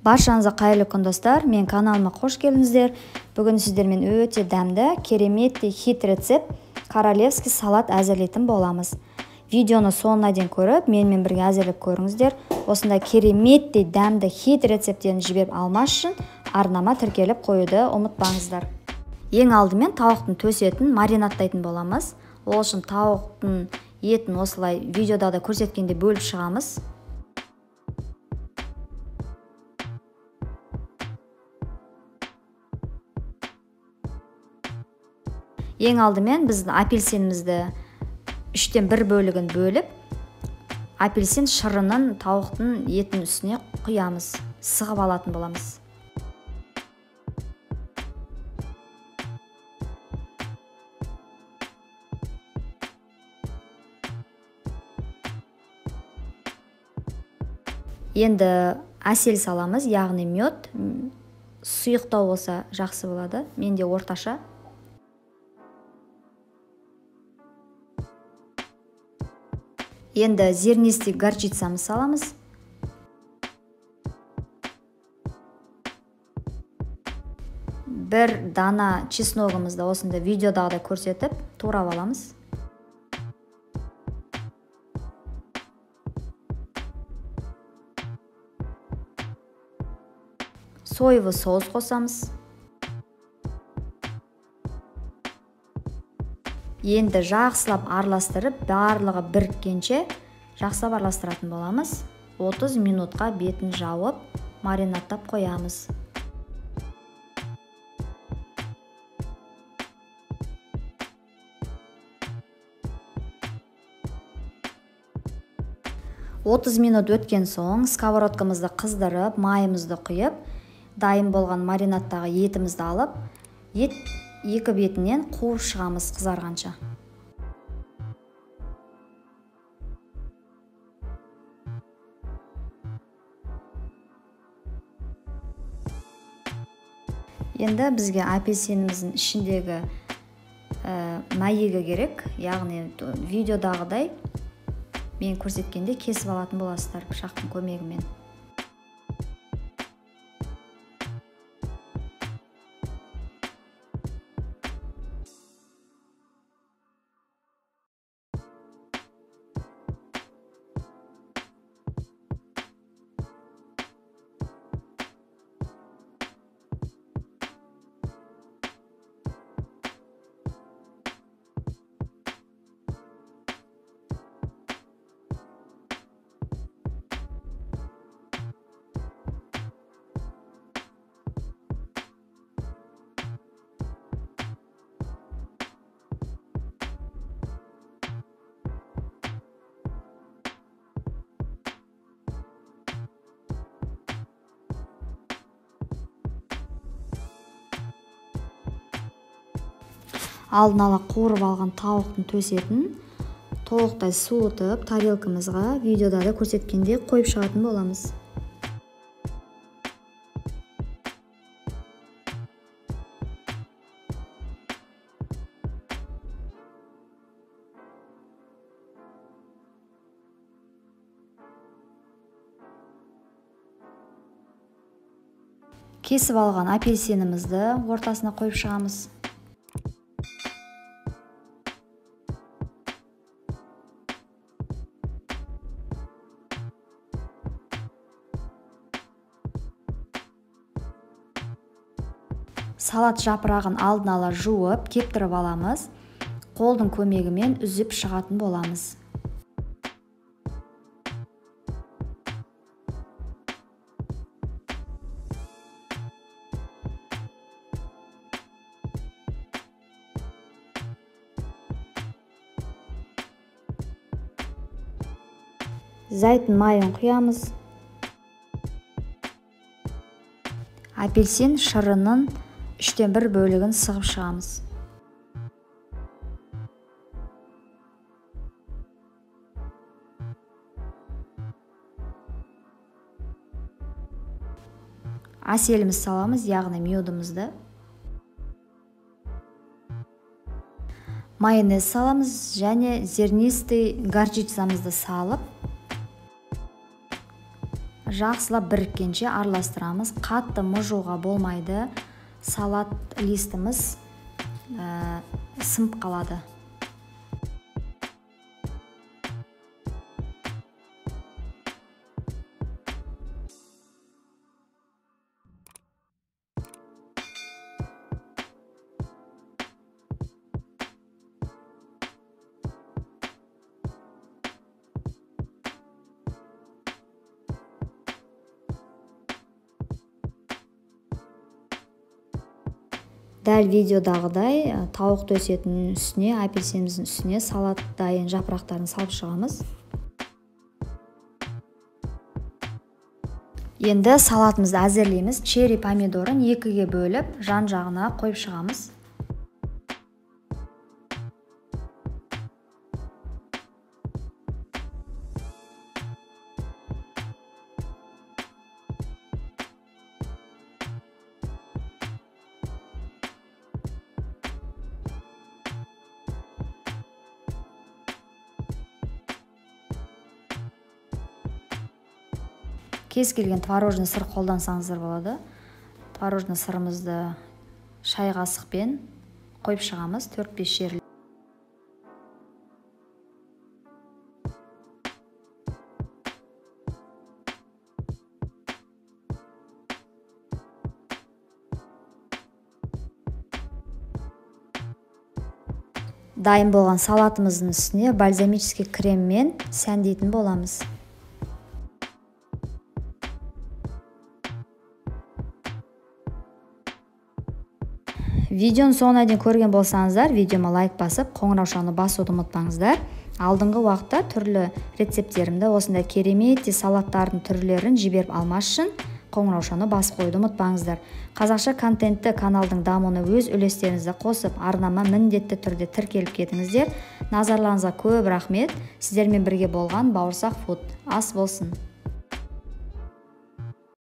Баршаңызға қайырлы күн достар, мен каналыма қош келдіңіздер. Бүгін сіздермен өте дәмді, кереметтей хит рецепт королевский салат әзірлейтін боламыз. Видеоны соңына дейін көріп, менімен бірге әзірлеп көріңіздер. Осындай кереметтей дәмді хит рецепттерін жіберіп алмас үшін арнама тіркеліп қоюды ұмытпаңыздар. Ең алдымен тауықтың төс етін маринадтайтын боламыз. Ол үшін тауықтың етін осылай видеода да көрсеткенде бөліп шығамыз. Ең алдымен біздің апельсинімізді 3-тен 1 бөлігін бөліп, апельсин шырынын тауықтың етін үстіне құямыз, сығып алатын боламыз. Енді әсел саламыз, яғни мед, сұйықтау болса жақсы болады, менде орташа. Енді зернистый горчицамыз саламыз. Бір дана чесногымызды осында видеодағыдай көрсетіп, турап аламыз. Соевый соус қосамыз. Енді жақсылап араластырып, барлығы біріккенше жақсылап араластыратын боламыз. 30 минутқа бетін жауып, маринадтап қоямыз. Отыз минут өткен соң сковородкамызды қыздырып, майымызды құйып, дайын болған маринадтағы етімізді алып, ет екі бетінен қуып шығамыз қызарғанша. Енді бізге апельсиніміздің ішіндегі майыға керек, яғни видеодағыдай мен көрсеткенде кесіп алатын боласыздар пышақтың көмегімен. Алдын ала қуырып алған тауықтың төс етін толықтай суытып, тарелкамызға видеода да көрсеткенде қойып шығатын боламыз. Кесіп алған апельсинімізді ортасына қойып шығамыз. Салат жапырағын алдын ала жуып, кептіріп аламыз. Қолдың көмегімен үзіп шығатын боламыз. Зәйтін майын құямыз. Апельсин шырынын 3-тен 1 бөлігін сығып шығамыз. Әселіміз саламыз, яғни медімізді. Майонез саламыз және зернистый горчицамызды салып, жақсылап біріккенше араластырамыз. Қатты мұжуға болмайды. Салат листіміз сынып қалады. Дәл видеодағыдай тауық төсетінің үстіне, апельсиніміздің үстіне салат дайын жапырақтарын салып шығамыз. Енді салатымызды әзірлейміз. Черри помидорын 2-ге бөліп, жан-жағына қойып шығамыз. Кез келген творожный сыр қолдансаңыздар болады. Творожный сырымызды шай қасықпен қойып шығамыз, 4-5 жерлі. Дайын болған салатымыздың үстіне бальзамический креммен сәндейтін боламыз. Видеоны соңына дейін көрген болсаңыздар, видеома лайк басып, қоңыраушаны басуды ұмытпаңыздар. Алдыңғы уақытта түрлі рецепттерімді, осындай керемет салаттардың түрлерін жіберіп алмас үшін қоңыраушаны басып қойды ұмытпаңыздар. Қазақша контентті каналдың дамуына өз үлестеріңізді қосып, арнама міндетті түрде тіркеліп кетіңіздер. Назарларыңызға көп рахмет. Сіздермен бірге болған Бауырсақ Фуд. Ас болсын.